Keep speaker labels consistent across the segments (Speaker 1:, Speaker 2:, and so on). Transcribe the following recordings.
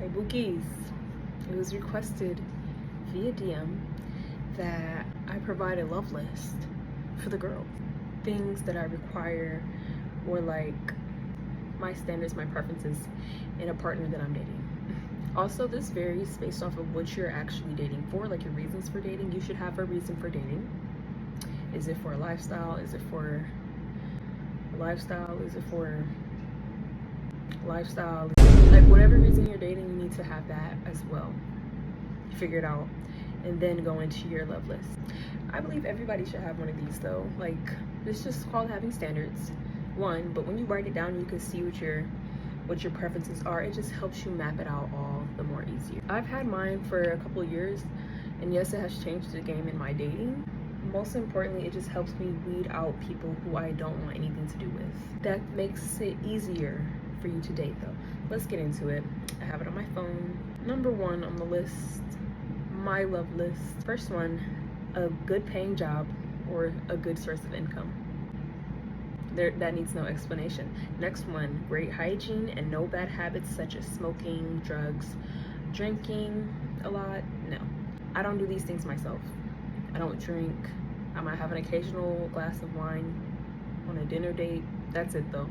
Speaker 1: Hey Bookies, it was requested via DM that I provide a love list for the girls. Things that I require, or like my standards, my preferences in a partner that I'm dating. Also, this varies based off of what you're actually dating for, like your reasons for dating. You should have a reason for dating. Is it for a lifestyle? Is it for a lifestyle? Is it for lifestyle? Like whatever reason you're dating, you need to have that as well. Figure it out and then go into your love list. I believe everybody should have one of these though. Like, it's just called having standards, one, but when you write it down, you can see what your preferences are. It just helps you map it out all the more easier. I've had mine for a couple of years, and yes, it has changed the game in my dating. Most importantly, it just helps me weed out people who I don't want anything to do with. That makes it easier for you to date though. Let's get into it. I have it on my phone. Number one on the list, my love list. First one, a good paying job or a good source of income. That needs no explanation. Next one, great hygiene and no bad habits such as smoking, drugs, drinking a lot. No, I don't do these things myself. I don't drink. I might have an occasional glass of wine on a dinner date. That's it though.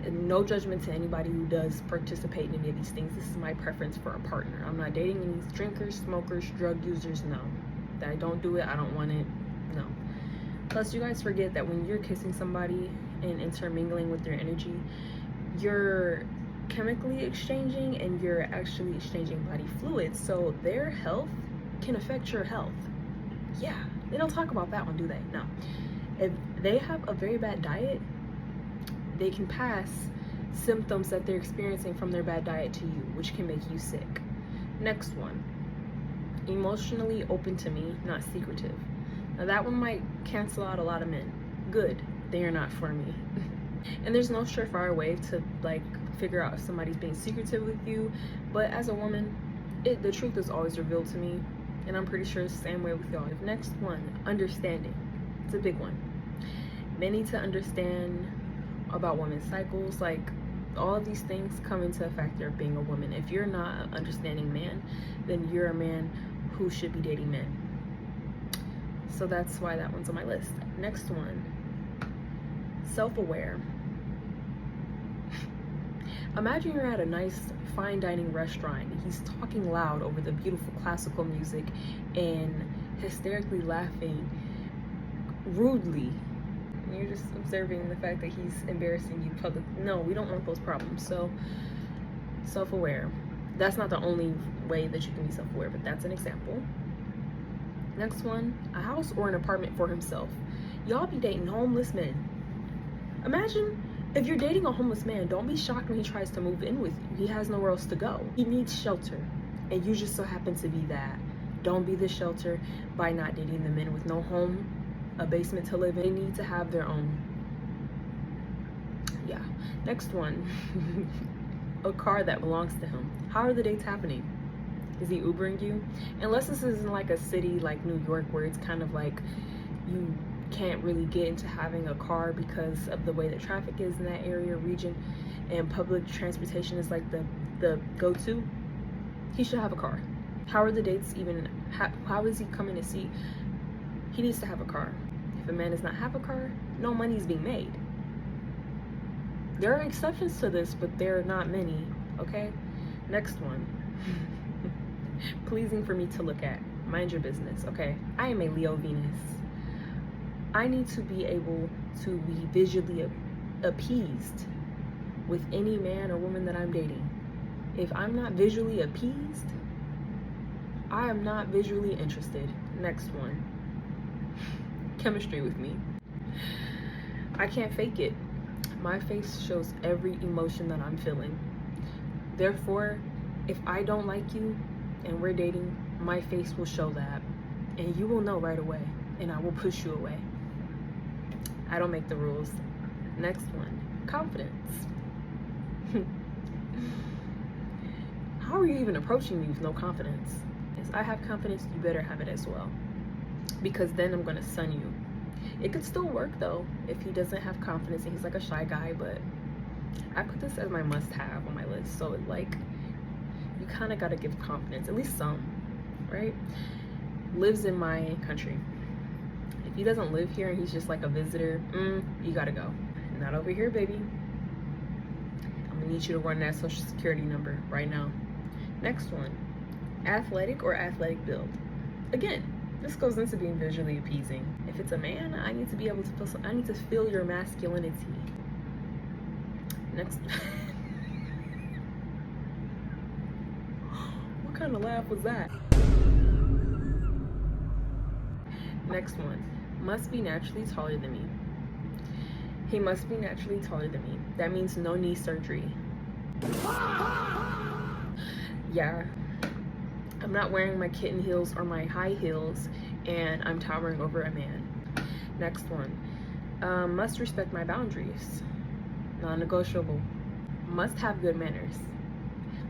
Speaker 1: And no judgment to anybody who does participate in any of these things. This is my preference for a partner. I'm not dating any drinkers, smokers, drug users. No, I don't do it. I don't want it. No. Plus, you guys forget that when you're kissing somebody and intermingling with their energy, you're chemically exchanging and you're actually exchanging body fluids. So their health can affect your health. Yeah, they don't talk about that one, do they? No. If they have a very bad diet, they can pass symptoms that they're experiencing from their bad diet to you, which can make you sick. Next one, emotionally open to me, not secretive. Now that one might cancel out a lot of men. Good, they are not for me. And there's no surefire way to like figure out if somebody's being secretive with you, but as a woman, the truth is always revealed to me, and I'm pretty sure it's the same way with y'all. Next one, understanding. It's a big one. Men need to understand about women's cycles. Like, all of these things come into a factor of being a woman. If you're not an understanding man, then you're a man who should be dating men. So that's why that one's on my list. Next one, self-aware. Imagine you're at a nice fine dining restaurant and he's talking loud over the beautiful classical music and hysterically laughing rudely. You're just observing the fact that he's embarrassing you public. No, we don't want those problems. So self-aware. That's not the only way that you can be self-aware, but that's an example. Next one, a house or an apartment for himself. Y'all be dating homeless men. Imagine if you're dating a homeless man, don't be shocked when he tries to move in with you. He has nowhere else to go. He needs shelter, and you just so happen to be that. Don't be the shelter by not dating the men with no home, a basement to live in. They need to have their own. Yeah. Next one, a car that belongs to him. How are the dates happening? Is he Ubering you? Unless this isn't like a city like New York where it's kind of like you can't really get into having a car because of the way that traffic is in that area region and public transportation is like the go-to. He should have a car. How are the dates even? How is he coming to see? He needs to have a car. If a man does not have a car, no money is being made. There are exceptions to this, but there are not many, okay? Next one. Pleasing for me to look at. Mind your business, okay? I am a Leo Venus. I need to be able to be visually appeased with any man or woman that I'm dating. If I'm not visually appeased, I am not visually interested. Next one. Chemistry with me. I can't fake it. My face shows every emotion that I'm feeling. Therefore, if I don't like you and we're dating, my face will show that. And you will know right away. And I will push you away. I don't make the rules. Next one, confidence. How are you even approaching me with no confidence? If I have confidence, you better have it as well. Because then I'm gonna sun you. It could still work though, if he doesn't have confidence and he's like a shy guy, but I put this as my must-have on my list. So like, kind of got to give confidence, at least some, right? Lives in my country. If he doesn't live here and he's just like a visitor, you gotta go. Not over here, baby. I'm gonna need you to run that social security number right now. Next one, athletic or athletic build. Again, this goes into being visually appeasing. If it's a man, I need to be able to feel, I need to feel your masculinity. Next. What kind of laugh was that? Next one, must be naturally taller than me. He must be naturally taller than me. That means no knee surgery. Yeah, I'm not wearing my kitten heels or my high heels and I'm towering over a man. Next one, must respect my boundaries. Non-negotiable. Must have good manners.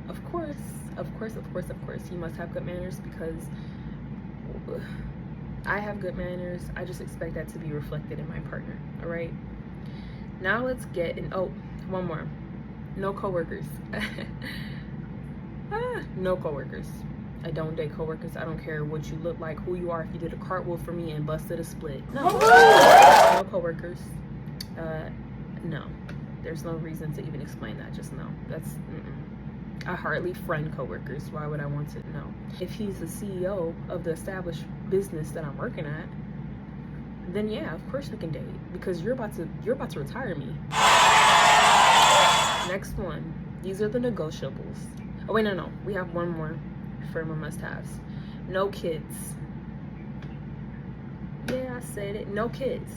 Speaker 1: Of course, he must have good manners because I have good manners. I just expect that to be reflected in my partner, all right? Now let's get in, oh, one more. No coworkers. No coworkers. I don't date coworkers. I don't care what you look like, who you are. If you did a cartwheel for me and busted a split. No. No coworkers. No. There's no reason to even explain that. Just no. That's, I hardly friend coworkers. Why would I want to? No. If he's the CEO of the established business that I'm working at, then yeah, of course we can date because you're about to retire me. Next one. These are the negotiables. Oh wait, no. We have one more for my must-haves. No kids. Yeah, I said it. No kids.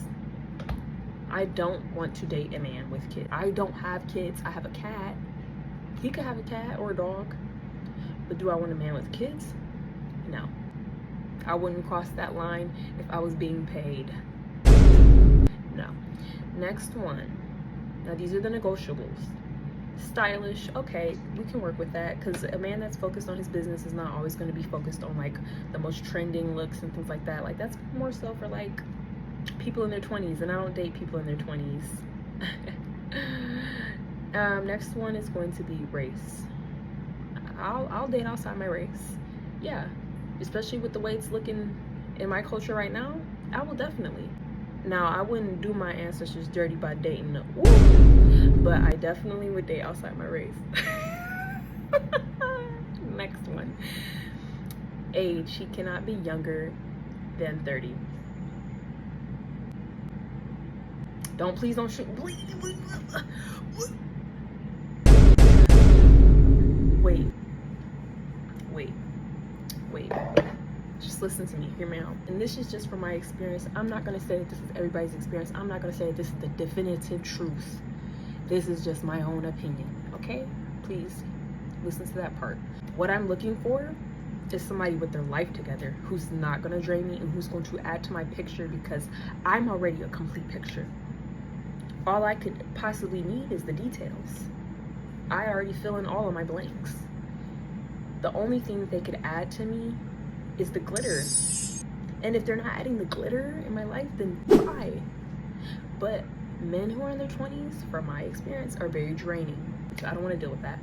Speaker 1: I don't want to date a man with kids. I don't have kids. I have a cat. He could have a cat or a dog. But do I want a man with kids? No. I wouldn't cross that line if I was being paid. No. Next one. Now these are the negotiables. Stylish, okay, we can work with that because a man that's focused on his business is not always going to be focused on like the most trending looks and things like that. Like that's more so for like people in their 20s, and I don't date people in their 20s. Next one is going to be race. I'll date outside my race. Yeah, especially with the way it's looking in my culture right now, I will definitely. Now, I wouldn't do my ancestors dirty by dating them, but I definitely would date outside my race. Next one. Age, he cannot be younger than 30. Please don't shoot. Wait. Just listen to me, hear me out. And this is just from my experience. I'm not gonna say that this is everybody's experience. I'm not gonna say that this is the definitive truth. This is just my own opinion, okay? Please listen to that part. What I'm looking for is somebody with their life together who's not gonna drain me and who's going to add to my picture because I'm already a complete picture. All I could possibly need is the details. I already fill in all of my blanks. The only thing that they could add to me is the glitter. And if they're not adding the glitter in my life, then why? But men who are in their 20s, from my experience, are very draining. So I don't want to deal with that.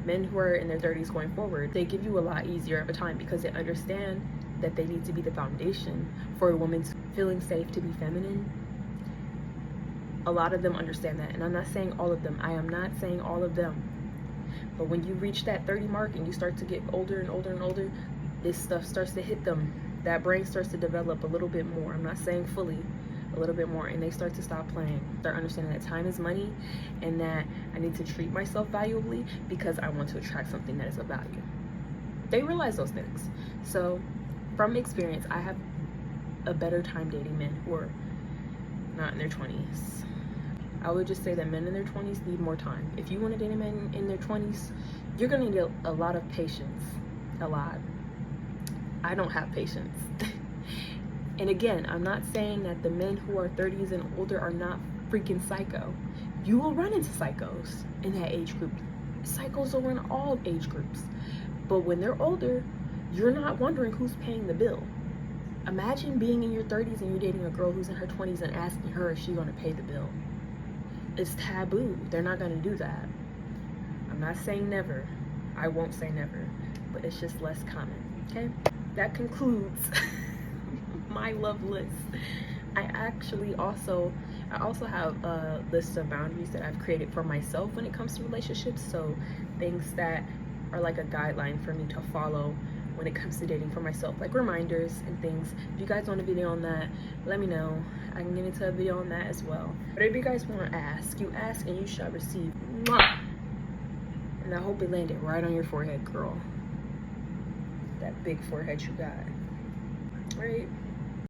Speaker 1: Men who are in their 30s going forward, they give you a lot easier of a time because they understand that they need to be the foundation for a woman's feeling safe to be feminine. A lot of them understand that, and I'm not saying all of them. I am not saying all of them. But when you reach that 30 mark and you start to get older and older and older, this stuff starts to hit them. That brain starts to develop a little bit more. I'm not saying fully, a little bit more, and they start to stop playing. Start understanding that time is money and that I need to treat myself valuably because I want to attract something that is of value. They realize those things. So from experience, I have a better time dating men who are not in their 20s. I would just say that men in their 20s need more time. If you want to date a man in their 20s, you're going to need a lot of patience. A lot. I don't have patience. And again, I'm not saying that the men who are 30s and older are not freaking psycho. You will run into psychos in that age group. Psychos are in all age groups. But when they're older, you're not wondering who's paying the bill. Imagine being in your 30s and you're dating a girl who's in her 20s and asking her if she's going to pay the bill. It's taboo. They're not going to do that. I'm not saying never. I won't say never, but it's just less common. Okay, that concludes my love list. I also have a list of boundaries that I've created for myself when it comes to relationships. So things that are like a guideline for me to follow when it comes to dating for myself, like reminders and things. If you guys want a video on that, let me know. I can get into a video on that as well. Whatever you guys want to ask, you ask and you shall receive. Mwah! And I hope it landed right on your forehead, girl. That big forehead you got. Right?